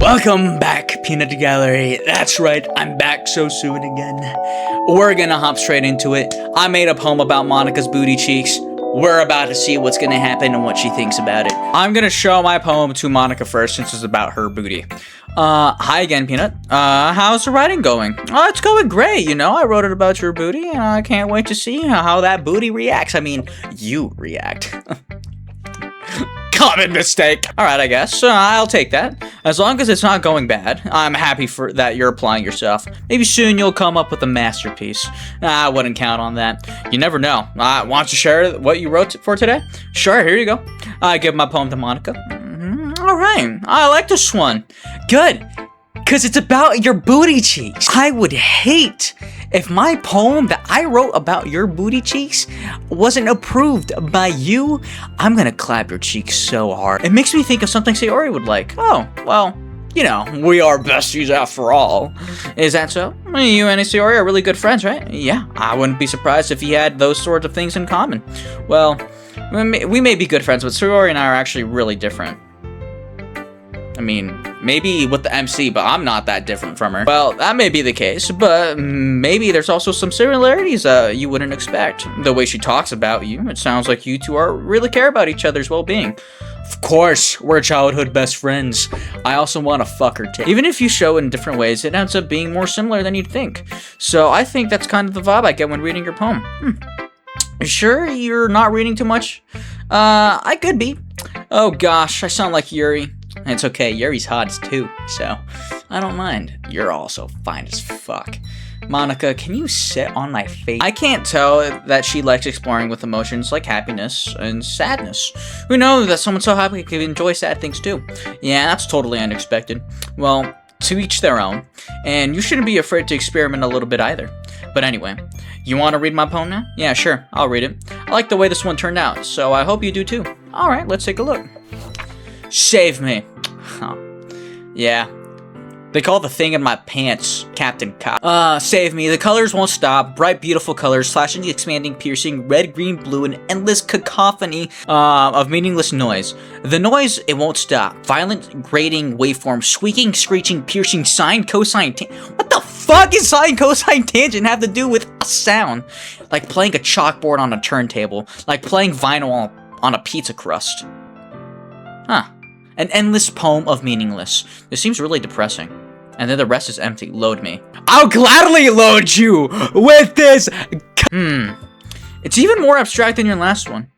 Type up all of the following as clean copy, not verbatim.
Welcome back, Peanut Gallery. That's right, I'm back so soon again. We're gonna hop straight into it. I made a poem about Monika's booty cheeks. We're about to see what's gonna happen and what she thinks about it. I'm gonna show my poem to Monika first since it's about her booty. Hi again, Peanut. How's the writing going? Oh, it's going great, you know. I wrote it about your booty, and I can't wait to see how that booty reacts. I mean, you react. Common mistake. Alright, I guess. I'll take that. As long as it's not going bad, I'm happy for that you're applying yourself. Maybe soon you'll come up with a masterpiece. I wouldn't count on that. You never know. Want to share what you wrote for today? Sure, here you go. I give my poem to Monika. Alright, I like this one. Good. Because it's about your booty cheeks. I would hate if my poem that I wrote about your booty cheeks wasn't approved by you. I'm gonna clap your cheeks so hard. It makes me think of something Sayori would like. Oh, well, you know, we are besties after all. Is that so? You and Sayori are really good friends, right? Yeah, I wouldn't be surprised if you had those sorts of things in common. Well, we may be good friends, but Sayori and I are actually really different. I mean, maybe with the MC, but I'm not that different from her. Well, that may be the case, but maybe there's also some similarities you wouldn't expect. The way she talks about you, it sounds like you two really care about each other's well-being. Of course, we're childhood best friends. I also want to fuck her too. Even if you show it in different ways, it ends up being more similar than you'd think. So I think that's kind of the vibe I get when reading your poem. You sure you're not reading too much? I could be. Oh gosh, I sound like Yuri. It's okay, Yuri's hot too, so I don't mind. You're also fine as fuck. Monika, can you sit on my face? I can't tell that she likes exploring with emotions like happiness and sadness. Who knows that someone so happy can enjoy sad things too? Yeah, that's totally unexpected. Well, to each their own, and you shouldn't be afraid to experiment a little bit either. But anyway, you want to read my poem now? Yeah, sure, I'll read it. I like the way this one turned out, so I hope you do too. Alright, let's take a look. Save me. Huh. Yeah. They call the thing in my pants Captain Cock. Save me. The colors won't stop. Bright, beautiful colors, slashing, expanding, piercing, red, green, blue, an endless cacophony of meaningless noise. The noise, it won't stop. Violent, grating, waveform, squeaking, screeching, piercing, sine, cosine, what the fuck is sine, cosine, tangent have to do with a sound? Like playing a chalkboard on a turntable. Like playing vinyl on a pizza crust. Huh. An endless poem of meaningless. This seems really depressing. And then the rest is empty. Load me. I'll gladly load you with this. It's even more abstract than your last one.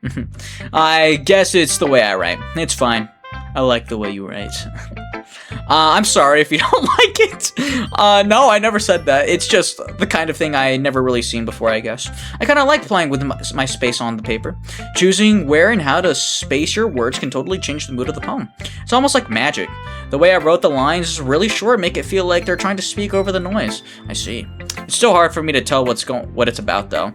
I guess it's the way I write. It's fine. I like the way you write. I'm sorry if you don't like it. No, I never said that. It's just the kind of thing I never really seen before, I guess. I kind of like playing with my space on the paper. Choosing where and how to space your words can totally change the mood of the poem. It's almost like magic. The way I wrote the lines is really short, make it feel like they're trying to speak over the noise. I see. It's still hard for me to tell what it's about, though.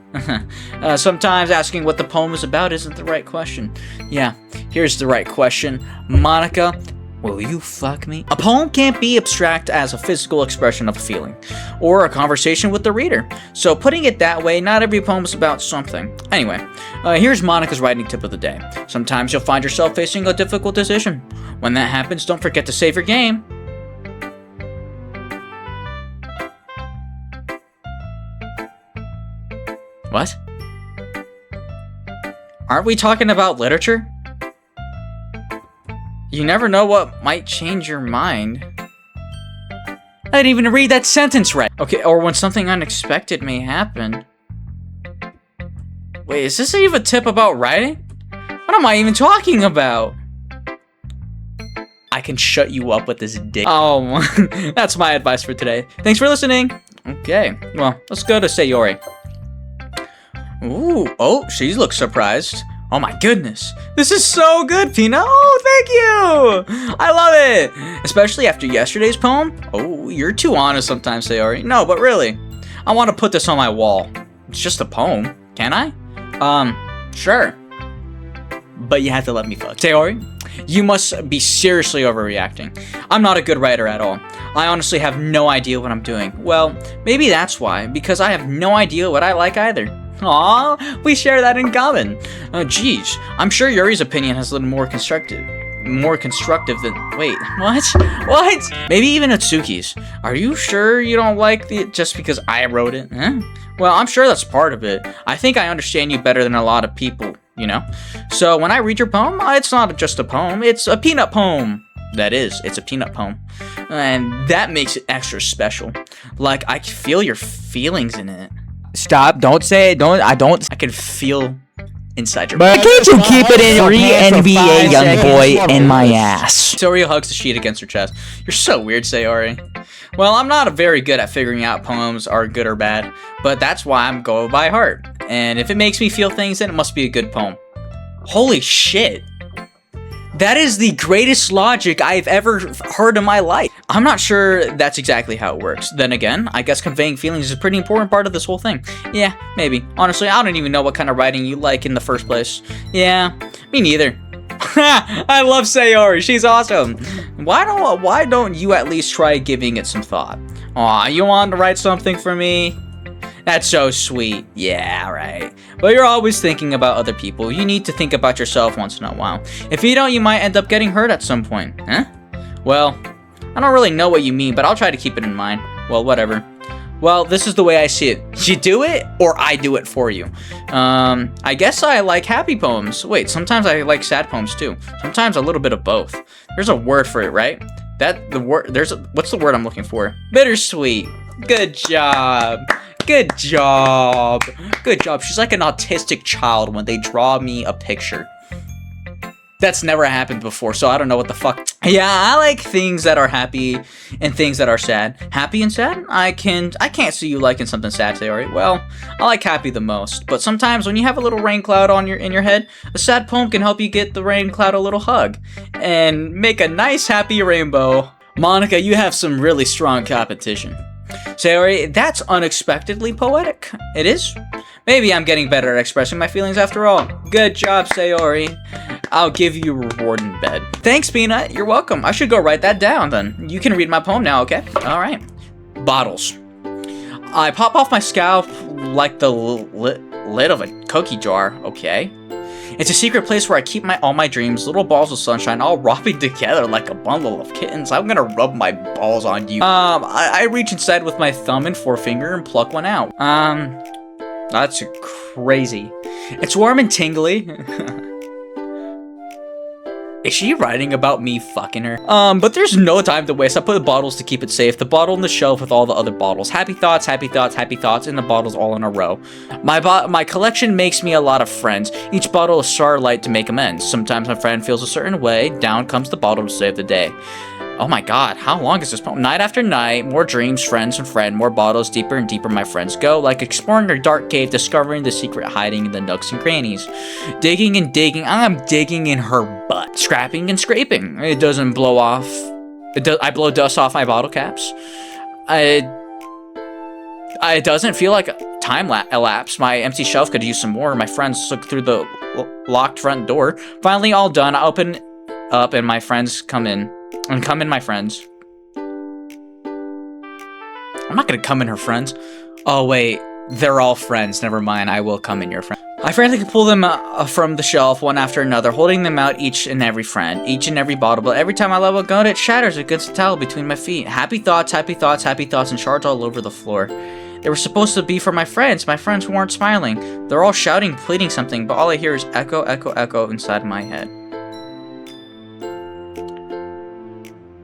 Sometimes asking what the poem is about isn't the right question. Yeah, here's the right question. Monika, will you fuck me? A poem can't be abstract as a physical expression of a feeling, or a conversation with the reader. So putting it that way, not every poem is about something. Anyway, here's Monika's writing tip of the day. Sometimes you'll find yourself facing a difficult decision. When that happens, don't forget to save your game. What? Aren't we talking about literature? You never know what might change your mind. I didn't even read that sentence right. Okay, or when something unexpected may happen. Wait, is this even a tip about writing? What am I even talking about? I can shut you up with this dick. Oh, that's my advice for today. Thanks for listening. Okay, well, let's go to Sayori. Ooh, oh, she looks surprised. Oh my goodness, this is so good, Peanut. Oh, thank you. I love it. Especially after yesterday's poem. Oh, you're too honest sometimes, Sayori. No, but really, I want to put this on my wall. It's just a poem. Can I? Sure. But you have to let me fuck. Sayori, you must be seriously overreacting. I'm not a good writer at all. I honestly have no idea what I'm doing. Well, maybe that's why, because I have no idea what I like either. Aw, we share that in common. Geez, I'm sure Yuri's opinion has been more constructive. more constructive than... Wait, what? What? Maybe even Atsuki's. Are you sure you don't like it just because I wrote it? Huh? Well, I'm sure that's part of it. I think I understand you better than a lot of people, you know? So when I read your poem, it's not just a poem, it's a peanut poem. That is, it's a peanut poem. And that makes it extra special. Like, I can feel your feelings in it. Stop, don't say it, I can feel inside your But can't you keep it in 3 NBA young boy in my ass? Sayori hugs the sheet against her chest. You're so weird, Sayori. Well, I'm not very good at figuring out poems are good or bad, but that's why I'm going by heart. And if it makes me feel things, then it must be a good poem. Holy shit. That is the greatest logic I've ever heard in my life. I'm not sure that's exactly how it works. Then again, I guess conveying feelings is a pretty important part of this whole thing. Yeah, maybe. Honestly, I don't even know what kind of writing you like in the first place. Yeah, me neither. I love Sayori. She's awesome. Why don't you at least try giving it some thought? Aw, you want to write something for me? That's so sweet. Yeah, right. But you're always thinking about other people. You need to think about yourself once in a while. If you don't, you might end up getting hurt at some point. Huh? Well, I don't really know what you mean, but I'll try to keep it in mind. Well, whatever. Well, this is the way I see it. You do it, or I do it for you. I guess I like happy poems. Wait, sometimes I like sad poems too. Sometimes a little bit of both. There's a word for it, right? What's the word I'm looking for? Bittersweet. Good job. Good job. Good job. She's like an autistic child when they draw me a picture. That's never happened before, so I don't know what the fuck. Yeah, I like things that are happy and things that are sad. Happy and sad? I can't see you liking something sad, Sayori. Well, I like happy the most, but sometimes when you have a little rain cloud in your head, a sad poem can help you get the rain cloud a little hug and make a nice happy rainbow. Monica, you have some really strong competition. Sayori, that's unexpectedly poetic. It is? Maybe I'm getting better at expressing my feelings after all. Good job, Sayori. I'll give you a reward in bed. Thanks, Peanut. You're welcome. I should go write that down then. You can read my poem now, okay? Alright. Bottles. I pop off my scalp like the lid of a cookie jar, okay? It's a secret place where I keep all my dreams, little balls of sunshine, all rubbing together like a bundle of kittens. I'm gonna rub my balls on you. I reach inside with my thumb and forefinger and pluck one out. That's crazy. It's warm and tingly. Is she writing about me fucking her? But there's no time to waste. I put the bottles to keep it safe. The bottle on the shelf with all the other bottles. Happy thoughts, happy thoughts, happy thoughts, and the bottles all in a row. My collection makes me a lot of friends. Each bottle is starlight to make amends. Sometimes my friend feels a certain way. Down comes the bottle to save the day. Oh my god, how long is this poem? Night after night, more dreams, friends and friend, more bottles, deeper and deeper my friends go, like exploring a dark cave, discovering the secret hiding in the nooks and crannies. Digging and digging, I'm digging in her butt. Scrapping and scraping. It doesn't blow off. I blow dust off my bottle caps. It doesn't feel like time elapsed. My empty shelf could use some more. My friends look through the locked front door. Finally all done, I open up and my friends come in. And come in my friends. I'm not gonna come in her friends. Oh wait, they're all friends. Never mind, I will come in your friend. I frantically pull them from the shelf one after another, holding them out each and every friend, each and every bottle, but every time I let go, it shatters against the towel between my feet. Happy thoughts, happy thoughts, happy thoughts, and shards all over the floor. They were supposed to be for my friends. My friends weren't smiling. They're all shouting, pleading something, but all I hear is echo, echo, echo inside my head.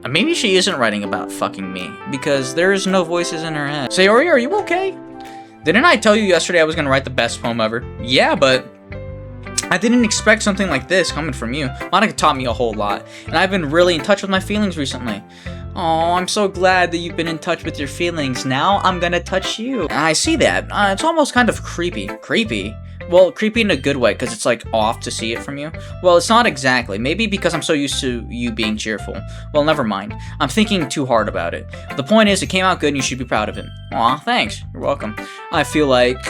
Maybe she isn't writing about fucking me, because there is no voices in her head. Sayori, are you okay? Didn't I tell you yesterday I was gonna write the best poem ever? Yeah, but I didn't expect something like this coming from you. Monica taught me a whole lot, and I've been really in touch with my feelings recently. Oh, I'm so glad that you've been in touch with your feelings. Now I'm gonna touch you. I see that. It's almost kind of creepy. Creepy? Well, creepy in a good way, because it's like off to see it from you. Well, it's not exactly. Maybe because I'm so used to you being cheerful. Well, never mind. I'm thinking too hard about it. The point is, it came out good and you should be proud of it. Aw, thanks. You're welcome. I feel like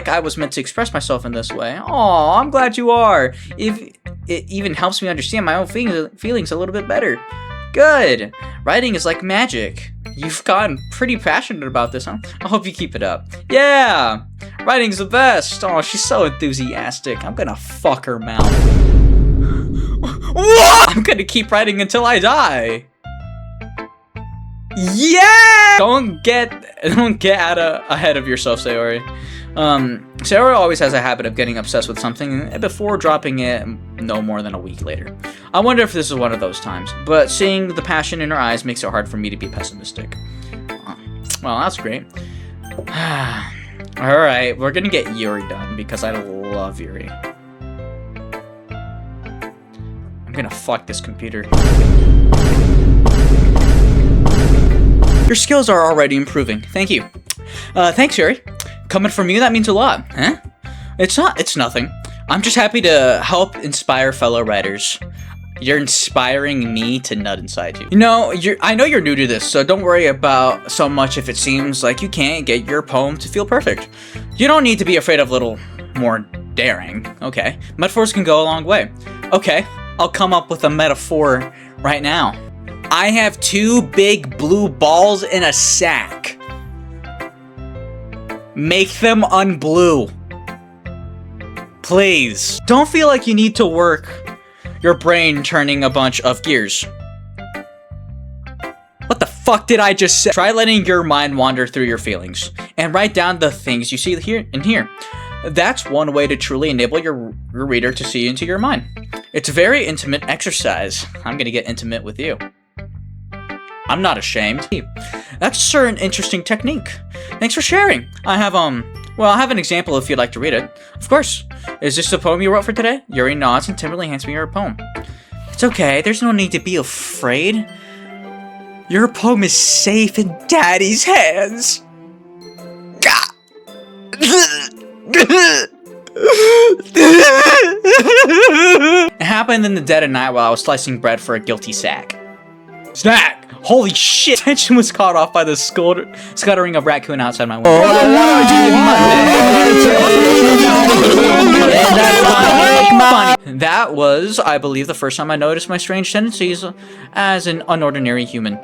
I was meant to express myself in this way. Aw, I'm glad you are. If it even helps me understand my own feelings a little bit better. Good. Writing is like magic. You've gotten pretty passionate about this, huh? I hope you keep it up. Yeah! Writing's the best! Oh, she's so enthusiastic. I'm gonna fuck her mouth. What? gonna keep writing until I die. Yeah! Don't get ahead of yourself, Sayori. Sayori always has a habit of getting obsessed with something before dropping it no more than a week later. I wonder if this is one of those times, but seeing the passion in her eyes makes it hard for me to be pessimistic. Well, that's great. Alright, we're gonna get Yuri done because I love Yuri. I'm gonna fuck this computer. Your skills are already improving. Thank you. Thanks, Yuri. Coming from you, that means a lot. Huh? It's nothing. I'm just happy to help inspire fellow writers. You're inspiring me to nut inside you. You know, I know you're new to this, so don't worry about so much if it seems like you can't get your poem to feel perfect. You don't need to be afraid of little more daring, okay? Metaphors can go a long way. Okay, I'll come up with a metaphor right now. I have 2 big blue balls in a sack. Make them unblue. Please. Don't feel like you need to work your brain turning a bunch of gears. What the fuck did I just say? Try letting your mind wander through your feelings and write down the things you see here and here. That's one way to truly enable your reader to see into your mind. It's a very intimate exercise. I'm gonna get intimate with you. I'm not ashamed. That's a certain interesting technique. Thanks for sharing. I have an example if you'd like to read it. Of course. Is this the poem you wrote for today? Yuri nods and timidly hands me your poem. It's okay. There's no need to be afraid. Your poem is safe in Daddy's hands. It happened in the dead of night while I was slicing bread for a guilty sack. Snack! Holy shit! Attention was caught off by the scuttering of raccoon outside my window. That was, I believe, the first time I noticed my strange tendencies as an unordinary human.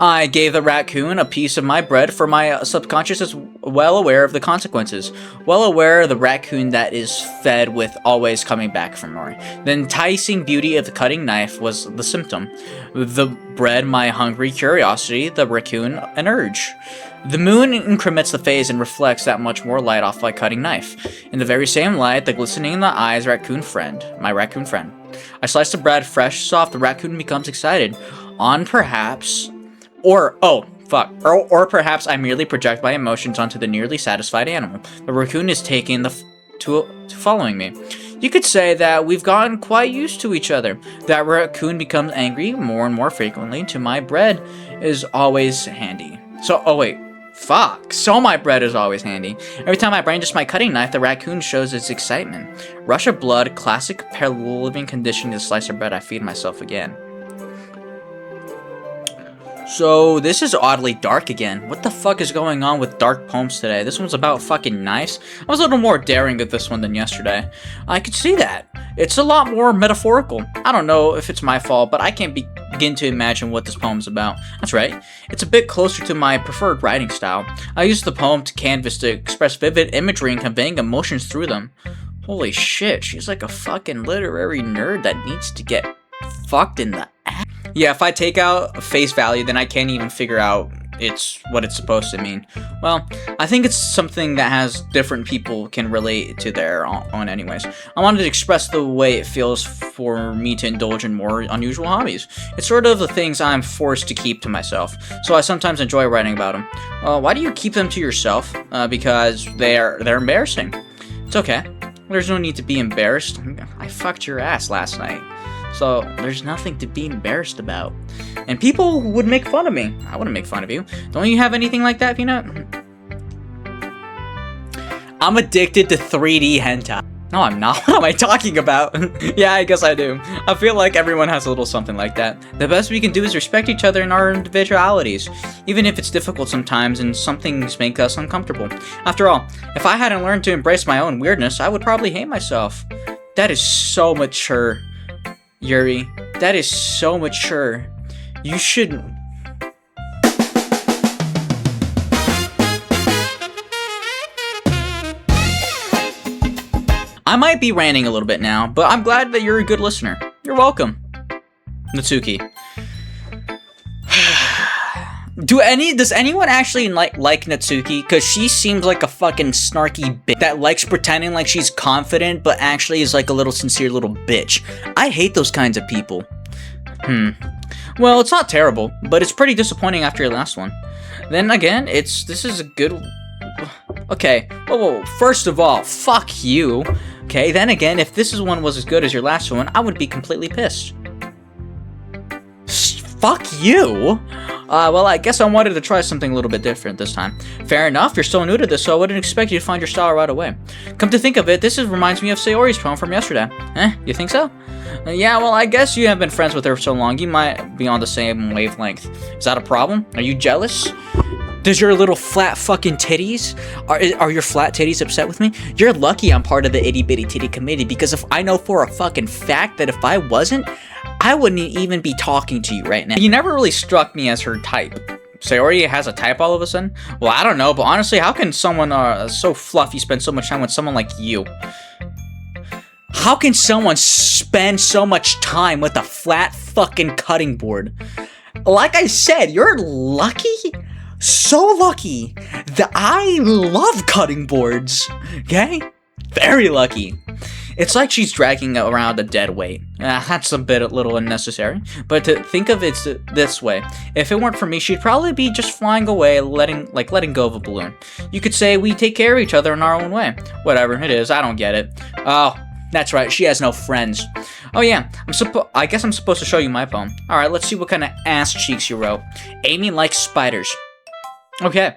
I gave the raccoon a piece of my bread, for my subconscious is well aware of the consequences. Well aware of the raccoon that is fed with always coming back for more. The enticing beauty of the cutting knife was the symptom. The bread, my hungry curiosity, the raccoon, an urge. The moon increments the phase and reflects that much more light off my cutting knife. In the very same light, the glistening in the eyes, my raccoon friend. I slice the bread fresh, soft, the raccoon becomes excited. Or perhaps I merely project my emotions onto the nearly satisfied animal. The raccoon is taking to following me. You could say that we've gotten quite used to each other. That raccoon becomes angry more and more frequently to my bread is always handy. So my bread is always handy. Every time I brandished my cutting knife, the raccoon shows its excitement. Rush of blood, classic parallel living condition to slice of bread, I feed myself again. So, this is oddly dark again. What the fuck is going on with dark poems today? This one's about fucking knives. I was a little more daring with this one than yesterday. I could see that. It's a lot more metaphorical. I don't know if it's my fault, but I can't begin to imagine what this poem's about. That's right. It's a bit closer to my preferred writing style. I use the poem to canvas to express vivid imagery and conveying emotions through them. Holy shit, she's like a fucking literary nerd that needs to get fucked in the ass. Yeah, if I take out face value, then I can't even figure out what it's supposed to mean. Well, I think it's something that has different people can relate to their own anyways. I wanted to express the way it feels for me to indulge in more unusual hobbies. It's sort of the things I'm forced to keep to myself, so I sometimes enjoy writing about them. Why do you keep them to yourself? Because they're embarrassing. It's okay. There's no need to be embarrassed. I fucked your ass last night. So, there's nothing to be embarrassed about. And people would make fun of me. I wouldn't make fun of you. Don't you have anything like that, Peanut? I'm addicted to 3D hentai. No, I'm not. What am I talking about? Yeah, I guess I do. I feel like everyone has a little something like that. The best we can do is respect each other in our individualities, even if it's difficult sometimes and some things make us uncomfortable. After all, if I hadn't learned to embrace my own weirdness, I would probably hate myself. That is so mature. Yuri, that is so mature. You shouldn't. I might be ranting a little bit now, but I'm glad that you're a good listener. You're welcome. Natsuki. Does anyone actually like Natsuki? Because she seems like a fucking snarky bitch that likes pretending like she's confident, but actually is like a little sincere little bitch. I hate those kinds of people. Well, it's not terrible, but it's pretty disappointing after your last one. Then again, this is a good... Okay, whoa, first of all, fuck you. Okay, then again, if this one was as good as your last one, I would be completely pissed. Fuck you? Well, I guess I wanted to try something a little bit different this time. Fair enough, you're still new to this, so I wouldn't expect you to find your style right away. Come to think of it, reminds me of Sayori's poem from yesterday. You think so? Yeah, well, I guess you have been friends with her for so long, you might be on the same wavelength. Is that a problem? Are you jealous? Does your little flat fucking titties, are your flat titties upset with me? You're lucky I'm part of the itty bitty titty committee, because if I know for a fucking fact that if I wasn't, I wouldn't even be talking to you right now. You never really struck me as her type. Sayori has a type all of a sudden? Well, I don't know, but honestly, how can someone so fluffy spend so much time with someone like you? How can someone spend so much time with a flat fucking cutting board? Like I said, you're lucky? So lucky that I love cutting boards, okay? Very lucky. It's like she's dragging around a dead weight. That's a little unnecessary. But to think of it this way, if it weren't for me, she'd probably be just flying away, letting go of a balloon. You could say we take care of each other in our own way. Whatever it is, I don't get it. Oh, that's right, she has no friends. Oh yeah, I guess I'm supposed to show you my poem. Alright, let's see what kind of ass cheeks you wrote. Amy likes spiders. Okay.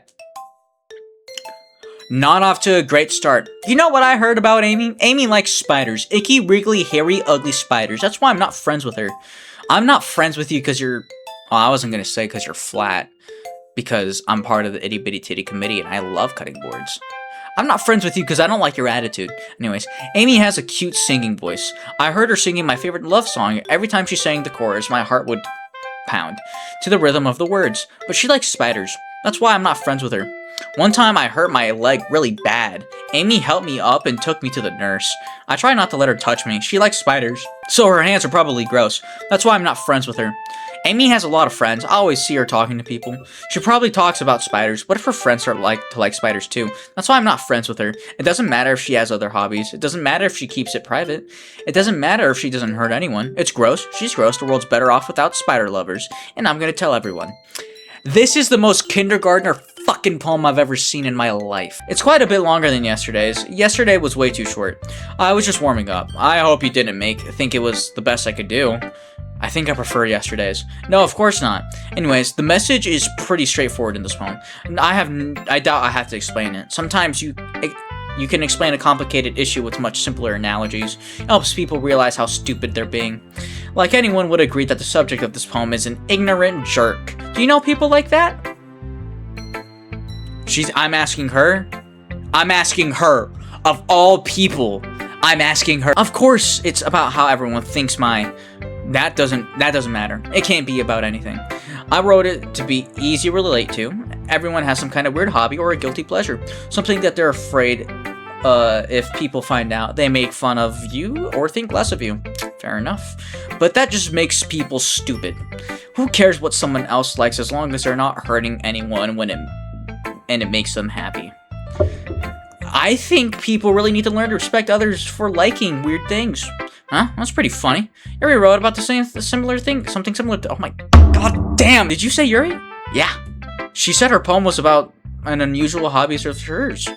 Not off to a great start. You know what I heard about Amy? Amy likes spiders. Icky, wriggly, hairy, ugly spiders. That's why I'm not friends with her. I'm not friends with you because you're... Well, I wasn't going to say because you're flat. Because I'm part of the itty bitty titty committee and I love cutting boards. I'm not friends with you because I don't like your attitude. Anyways, Amy has a cute singing voice. I heard her singing my favorite love song. Every time she sang the chorus, my heart would pound to the rhythm of the words. But she likes spiders. That's why I'm not friends with her. One time I hurt my leg really bad. Amy helped me up and took me to the nurse. I try not to let her touch me. She likes spiders, so her hands are probably gross. That's why I'm not friends with her. Amy has a lot of friends. I always see her talking to people. She probably talks about spiders. What if her friends are to like spiders too? That's why I'm not friends with her. It doesn't matter if she has other hobbies. It doesn't matter if she keeps it private. It doesn't matter if she doesn't hurt anyone. It's gross. She's gross. The world's better off without spider lovers. And I'm gonna tell everyone. This is the most kindergartner fucking poem I've ever seen in my life. It's quite a bit longer than yesterday's. Yesterday was way too short. I was just warming up. I hope you didn't think it was the best I could do. I think I prefer yesterday's. No, of course not. Anyways, the message is pretty straightforward in this poem. I doubt I have to explain it. Sometimes you can explain a complicated issue with much simpler analogies. It helps people realize how stupid they're being. Like anyone would agree that the subject of this poem is an ignorant jerk. Do you know people like that? I'm asking her. I'm asking her. Of all people, I'm asking her. Of course, it's about how everyone thinks that doesn't matter. It can't be about anything. I wrote it to be easy to relate to. Everyone has some kind of weird hobby or a guilty pleasure. Something that they're afraid if people find out, they make fun of you or think less of you. Fair enough. But that just makes people stupid. Who cares what someone else likes as long as they're not hurting anyone and it makes them happy. I think people really need to learn to respect others for liking weird things. Huh? That's pretty funny. Yuri wrote about the similar thing. Something similar to... Oh my... God damn! Did you say Yuri? Yeah. She said her poem was about an unusual hobby of hers.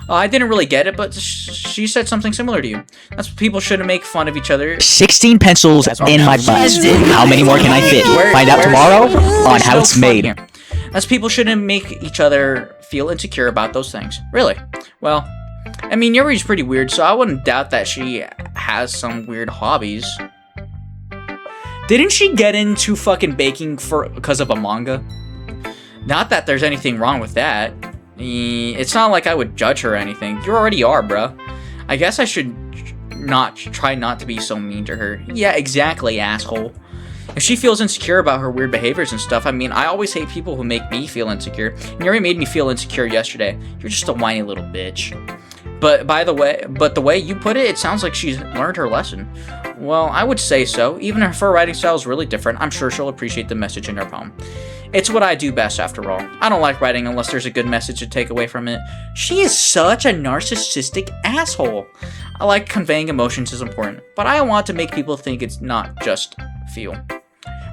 I didn't really get it, but she said something similar to you. That's people shouldn't make fun of each other. 16 pencils in my butt. How many more can I fit? Find out tomorrow on how it's made. Here. That's people shouldn't make each other feel insecure about those things. Really? Well, I mean, Yuri's pretty weird, so I wouldn't doubt that she has some weird hobbies. Didn't she get into fucking baking because of a manga? Not that there's anything wrong with that. It's not like I would judge her or anything. You already are, bruh. I guess I should try not to be so mean to her. Yeah, exactly, asshole. If she feels insecure about her weird behaviors and stuff, I mean, I always hate people who make me feel insecure. And you already made me feel insecure yesterday. You're just a whiny little bitch. But the way you put it, it sounds like she's learned her lesson. Well, I would say so. Even if her writing style is really different, I'm sure she'll appreciate the message in her poem. It's what I do best, after all. I don't like writing unless there's a good message to take away from it. She is such a narcissistic asshole. I like conveying emotions is important, but I want to make people think it's not just feel.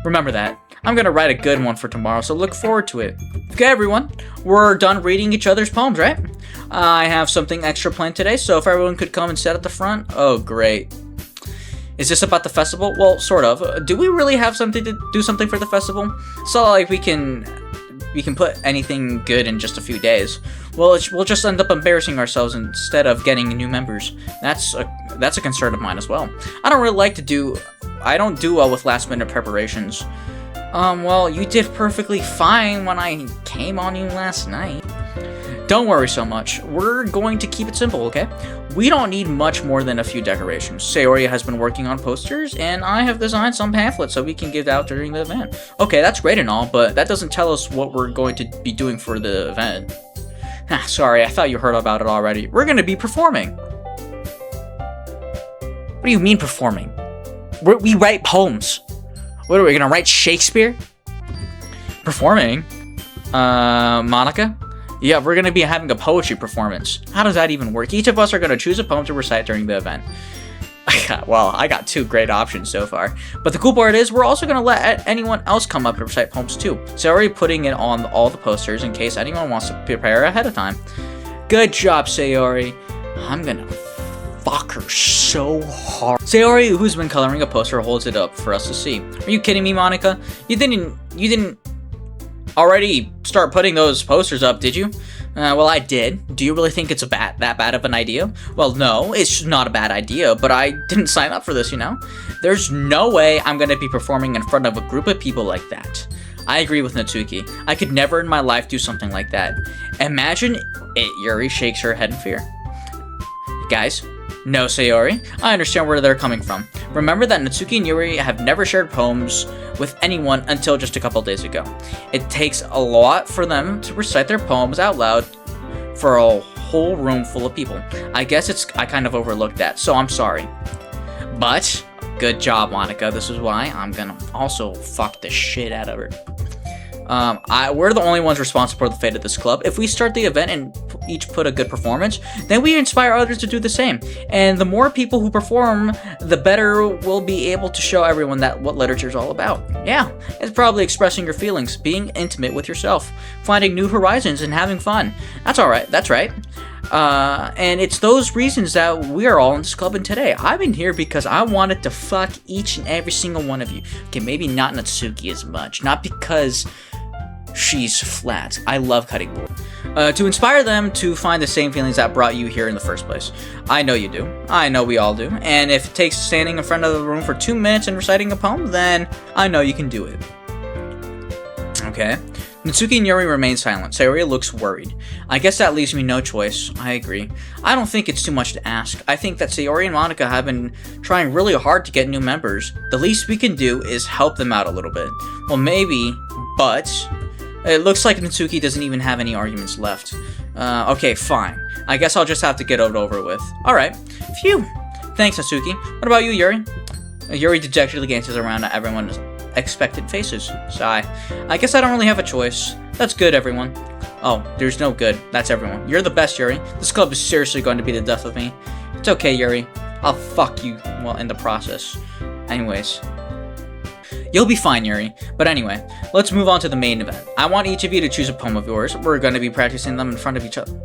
Remember that. I'm gonna write a good one for tomorrow, so look forward to it. Okay, everyone, we're done reading each other's poems, right? I have something extra planned today, so if everyone could come and sit at the front. Oh, great. Is this about the festival? Well, sort of. Do we really have something to do something for the festival? So, like, we can put anything good in just a few days. Well, we'll just end up embarrassing ourselves instead of getting new members. That's a concern of mine as well. I don't do well with last minute preparations. Well, you did perfectly fine when I came on you last night. Don't worry so much. We're going to keep it simple, okay? We don't need much more than a few decorations. Sayori has been working on posters, and I have designed some pamphlets so we can give out during the event. Okay, that's great and all, but that doesn't tell us what we're going to be doing for the event. Sorry, I thought you heard about it already. We're going to be performing. What do you mean performing? We write poems. What are we going to write, Shakespeare? Performing? Monica? Yeah, we're going to be having a poetry performance. How does that even work? Each of us are going to choose a poem to recite during the event. I got two great options so far. But the cool part is, we're also going to let anyone else come up and recite poems too. So already putting it on all the posters in case anyone wants to prepare ahead of time. Good job, Sayori. I'm going to fuck her so hard. Sayori, who's been coloring a poster, holds it up for us to see. Are you kidding me, Monica? You didn't already start putting those posters up, did you? Well, I did. Do you really think it's that bad of an idea? Well, no, it's not a bad idea, but I didn't sign up for this, you know? There's no way I'm gonna be performing in front of a group of people like that. I agree with Natsuki. I could never in my life do something like that. Imagine it, Yuri shakes her head in fear. Guys, no, Sayori. I understand where they're coming from. Remember that Natsuki and Yuri have never shared poems with anyone until just a couple days ago. It takes a lot for them to recite their poems out loud for a whole room full of people. I guess I kind of overlooked that, so I'm sorry. But, good job, Monica. This is why I'm gonna also fuck the shit out of her. We're the only ones responsible for the fate of this club. If we start the event and each put a good performance, then we inspire others to do the same. And the more people who perform, the better we'll be able to show everyone what literature is all about. Yeah, it's probably expressing your feelings, being intimate with yourself, finding new horizons, and having fun. That's alright, that's right. And it's those reasons that we are all in this club, and today I've been here because I wanted to fuck each and every single one of you. Okay, maybe not Natsuki as much, not because she's flat. I love cutting board. To inspire them to find the same feelings that brought you here in the first place. I know you do. I know we all do. And if it takes standing in front of the room for 2 minutes and reciting a poem, then I know you can do it. Okay. Natsuki and Yuri remain silent. Sayori looks worried. I guess that leaves me no choice. I agree. I don't think it's too much to ask. I think that Sayori and Monica have been trying really hard to get new members. The least we can do is help them out a little bit. Well, maybe, but it looks like Natsuki doesn't even have any arguments left. Okay, fine. I guess I'll just have to get it over with. Alright. Phew. Thanks, Natsuki. What about you, Yuri? Yuri dejectedly glances around at everyone's expectant faces. Sigh. I guess I don't really have a choice. That's good, everyone. Oh, there's no good. That's everyone. You're the best, Yuri. This club is seriously going to be the death of me. It's okay, Yuri. I'll fuck you, well, in the process. Anyways. You'll be fine, Yuri. But anyway, let's move on to the main event. I want each of you to choose a poem of yours. We're going to be practicing them in front of each other.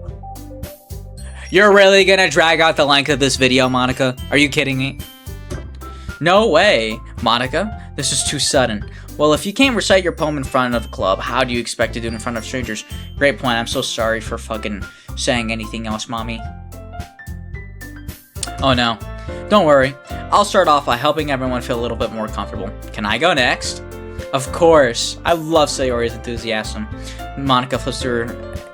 You're really gonna drag out the length of this video, Monica? Are you kidding me? No way, Monica. This is too sudden. Well, if you can't recite your poem in front of the club, how do you expect to do it in front of strangers? Great point. I'm so sorry for fucking saying anything else, Mommy. Oh no. Don't worry. I'll start off by helping everyone feel a little bit more comfortable. Can I go next? Of course. I love Sayori's enthusiasm. Monica flips through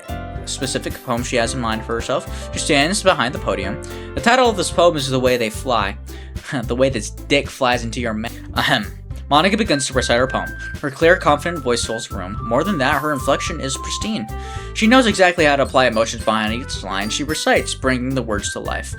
a specific poem she has in mind for herself. She stands behind the podium. The title of this poem is The Way They Fly. The way this dick flies into your mouth. Ahem. Monica begins to recite her poem. Her clear, confident voice fills the room. More than that, her inflection is pristine. She knows exactly how to apply emotions behind each line she recites, bringing the words to life.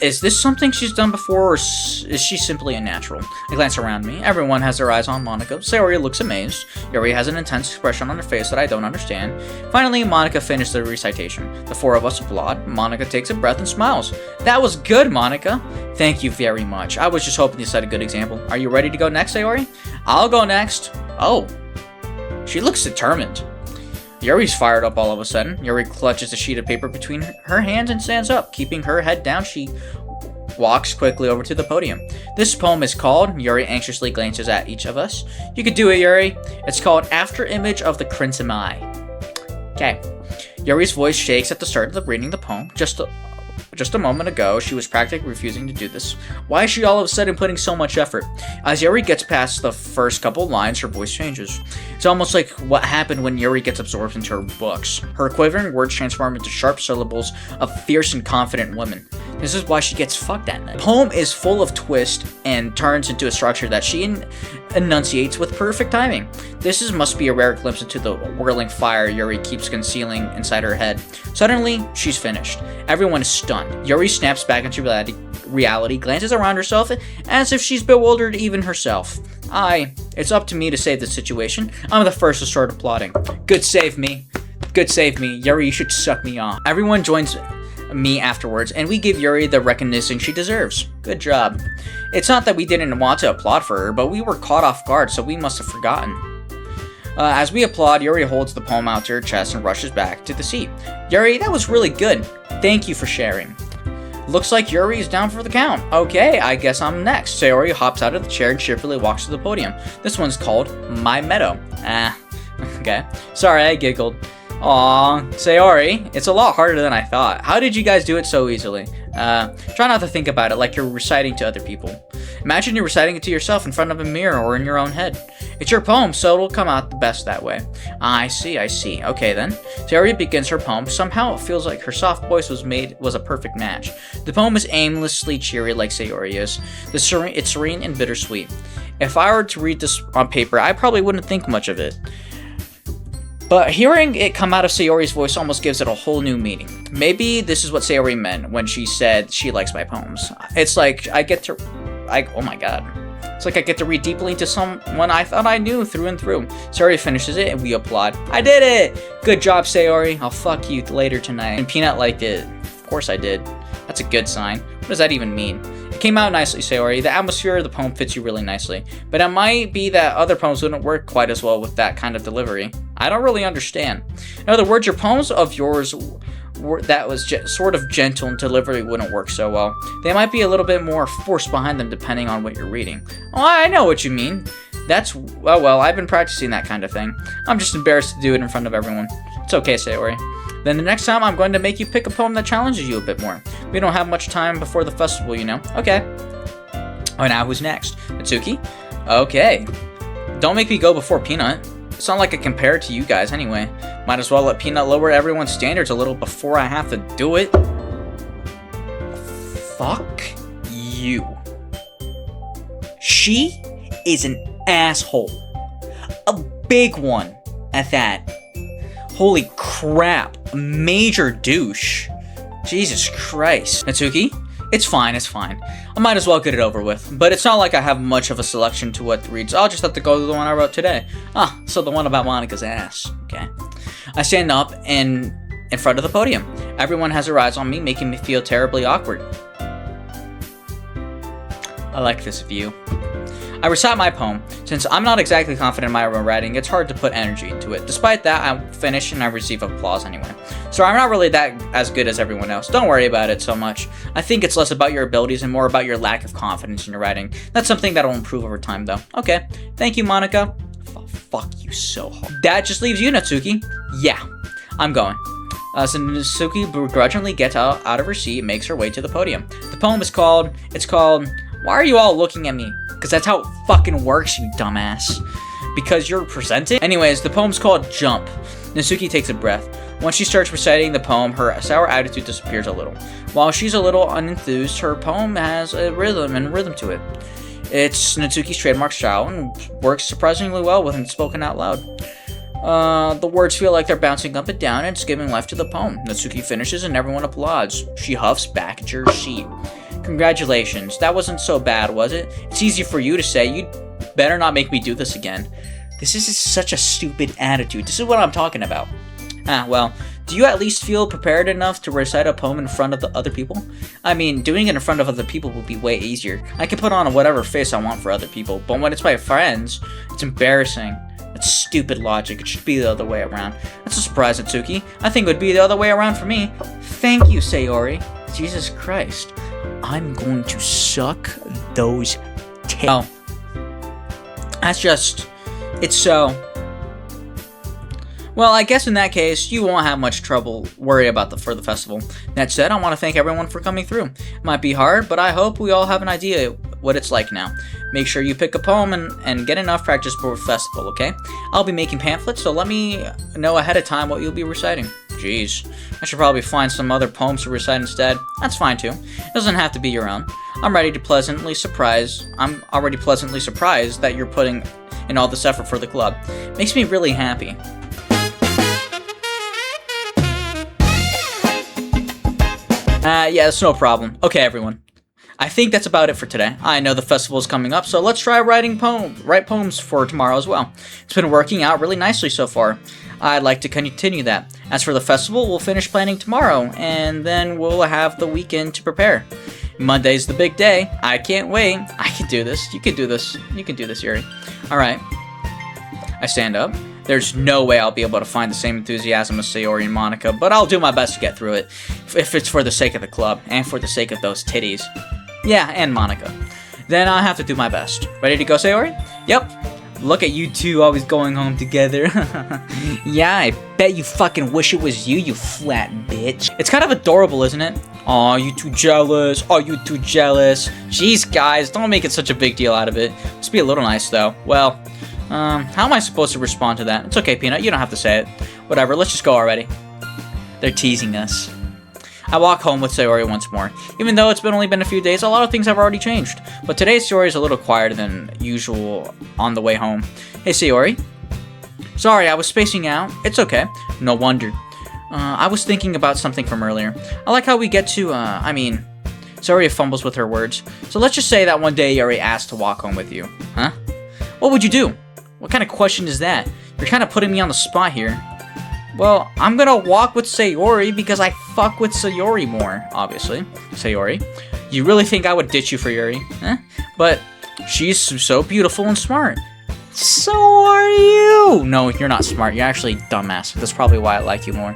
Is this something she's done before, or is she simply a natural? I glance around me. Everyone has their eyes on Monica. Sayori looks amazed. Yuri has an intense expression on her face that I don't understand. Finally, Monica finished the recitation. The four of us applaud. Monica takes a breath and smiles. That was good, Monica. Thank you very much. I was just hoping you set a good example. Are you ready to go next, Sayori? I'll go next. Oh. She looks determined. Yuri's fired up all of a sudden. Yuri clutches a sheet of paper between her hands and stands up. Keeping her head down, she walks quickly over to the podium. This poem is called, Yuri anxiously glances at each of us. You could do it, Yuri. It's called After Image of the Crimson Eye. Okay. Yuri's voice shakes at the start of reading the poem. Just a moment ago, she was practically refusing to do this. Why is she all of a sudden putting so much effort? As Yuri gets past the first couple lines, her voice changes. It's almost like what happened when Yuri gets absorbed into her books. Her quivering words transform into sharp syllables of fierce and confident women. This is why she gets fucked at night. The poem is full of twists and turns into a structure that she enunciates with perfect timing. This must be a rare glimpse into the whirling fire Yuri keeps concealing inside her head. Suddenly, she's finished. Everyone is stunned. Yuri snaps back into reality, glances around herself as if she's bewildered even herself. It's up to me to save the situation. I'm the first to start applauding. Good save me. Good save me. Yuri, you should suck me off. Everyone joins me afterwards, and we give Yuri the recognition she deserves. Good job. It's not that we didn't want to applaud for her, but we were caught off guard, so we must have forgotten. As we applaud, Yuri holds the poem out to her chest and rushes back to the seat. Yuri, that was really good. Thank you for sharing. Looks like Yuri is down for the count. Okay, I guess I'm next. Sayori hops out of the chair and cheerfully walks to the podium. This one's called My Meadow. Okay. Sorry, I giggled. Aw, Sayori, it's a lot harder than I thought. How did you guys do it so easily? Try not to think about it like you're reciting to other people. Imagine you're reciting it to yourself in front of a mirror or in your own head. It's your poem, so it'll come out the best that way. I see. Okay then. Sayori begins her poem. Somehow it feels like her soft voice was a perfect match. The poem is aimlessly cheery like Sayori is. It's serene and bittersweet. If I were to read this on paper, I probably wouldn't think much of it. But hearing it come out of Sayori's voice almost gives it a whole new meaning. Maybe this is what Sayori meant when she said she likes my poems. It's like oh my god. It's like I get to read deeply into someone I thought I knew through and through. Sayori finishes it and we applaud. I did it! Good job, Sayori. I'll fuck you later tonight. And Peanut liked it. Of course I did. That's a good sign. What does that even mean? It came out nicely, Sayori. The atmosphere of the poem fits you really nicely. But it might be that other poems wouldn't work quite as well with that kind of delivery. I don't really understand. In other words, your poems of yours that was sort of gentle and delivery wouldn't work so well. They might be a little bit more force behind them depending on what you're reading. Oh, I know what you mean. Well, I've been practicing that kind of thing. I'm just embarrassed to do it in front of everyone. It's okay, Sayori. Then the next time I'm going to make you pick a poem that challenges you a bit more. We don't have much time before the festival, you know. Okay. Oh, now who's next? Natsuki? Okay. Don't make me go before Peanut. It's not like I compare it to you guys anyway. Might as well let Peanut lower everyone's standards a little before I have to do it. Fuck you. She is an asshole. A big one at that. Holy crap. A major douche. Jesus Christ. Natsuki? It's fine. I might as well get it over with. But it's not like I have much of a selection to what reads. I'll just have to go to the one I wrote today. So the one about Monica's ass. Okay. I stand up in front of the podium. Everyone has their eyes on me, making me feel terribly awkward. I like this view. I recite my poem. Since I'm not exactly confident in my own writing, it's hard to put energy into it. Despite that, I finish and I receive applause anyway. So I'm not really that as good as everyone else. Don't worry about it so much. I think it's less about your abilities and more about your lack of confidence in your writing. That's something that'll improve over time though. Okay. Thank you, Monica. Fuck you so hard. That just leaves you, Natsuki. Yeah. I'm going. So Natsuki begrudgingly gets out of her seat and makes her way to the podium. The poem is called, Why Are You All Looking at Me? Because that's how it fucking works, you dumbass. Because you're presenting? Anyways, the poem's called Jump. Natsuki takes a breath. Once she starts reciting the poem, her sour attitude disappears a little. While she's a little unenthused, her poem has a rhythm to it. It's Natsuki's trademark style and works surprisingly well when it's spoken out loud. The words feel like they're bouncing up and down, and it's giving life to the poem. Natsuki finishes and everyone applauds. She huffs back at your seat. Congratulations. That wasn't so bad, was it? It's easy for you to say. You'd better not make me do this again. This is such a stupid attitude. This is what I'm talking about. Well, do you at least feel prepared enough to recite a poem in front of the other people? I mean, doing it in front of other people would be way easier. I can put on whatever face I want for other people, but when it's my friends, it's embarrassing. That's stupid logic. It should be the other way around. That's a surprise, Natsuki. I think it would be the other way around for me. Thank you, Sayori. Jesus Christ. I'm going to suck those tails. Oh. That's just... It's so... Well, I guess in that case, you won't have much trouble worry about for the festival. That said, I want to thank everyone for coming through. It might be hard, but I hope we all have an idea what it's like now. Make sure you pick a poem and get enough practice for the festival, okay? I'll be making pamphlets, so let me know ahead of time what you'll be reciting. Jeez, I should probably find some other poems to recite instead. That's fine too. It doesn't have to be your own. I'm already pleasantly surprised that you're putting in all this effort for the club. Makes me really happy. Yeah, it's no problem. Okay, everyone. I think that's about it for today. I know the festival is coming up, so let's try write poems for tomorrow as well. It's been working out really nicely so far. I'd like to continue that. As for the festival, we'll finish planning tomorrow, and then we'll have the weekend to prepare. Monday's the big day. I can't wait. I can do this. You can do this. You can do this, Yuri. Alright. I stand up. There's no way I'll be able to find the same enthusiasm as Sayori and Monica, but I'll do my best to get through it, if it's for the sake of the club, and for the sake of those titties. Yeah, and Monica. Then I'll have to do my best. Ready to go, Sayori? Yep. Look at you two always going home together. Yeah, I bet you fucking wish it was you, you flat bitch. It's kind of adorable, isn't it? Aw, you too jealous. Oh, you too jealous. Jeez, guys, don't make it such a big deal out of it. Just be a little nice, though. Well... how am I supposed to respond to that? It's okay, Peanut, you don't have to say it. Whatever, let's just go already. They're teasing us. I walk home with Sayori once more. Even though it's only been a few days, a lot of things have already changed. But today's Sayori is a little quieter than usual on the way home. Hey, Sayori. Sorry, I was spacing out. It's okay. No wonder. I was thinking about something from earlier. I like how we get to, Sayori fumbles with her words. So let's just say that one day Yuri asked to walk home with you. Huh? What would you do? What kind of question is that? You're kind of putting me on the spot here. Well, I'm gonna walk with Sayori because I fuck with Sayori more, obviously. Sayori, you really think I would ditch you for Yuri? Huh? But she's so beautiful and smart. So are you! No, you're not smart. You're actually dumbass. That's probably why I like you more.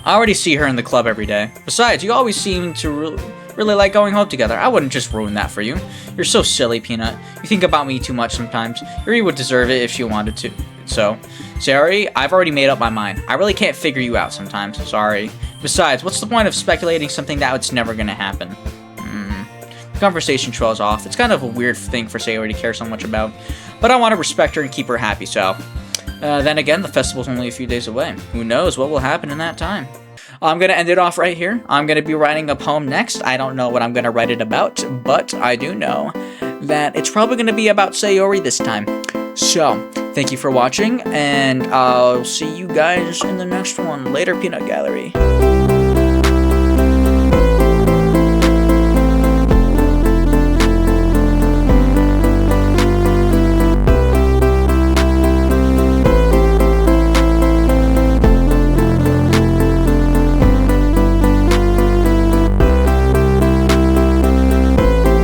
I already see her in the club every day. Besides, you always seem to really like going home together. I wouldn't just ruin that for you. You're so silly, Peanut. You think about me too much sometimes. Yuri would deserve it if she wanted to. So, Sayori, I've already made up my mind. I really can't figure you out sometimes. Sorry. Besides, what's the point of speculating something that's never gonna happen? The conversation trails off. It's kind of a weird thing for Sayori to care so much about. But I want to respect her and keep her happy, so... then again, the festival's only a few days away. Who knows what will happen in that time? I'm going to end it off right here. I'm going to be writing a poem next. I don't know what I'm going to write it about, but I do know that it's probably going to be about Sayori this time. So, thank you for watching, and I'll see you guys in the next one. Later, Peanut Gallery.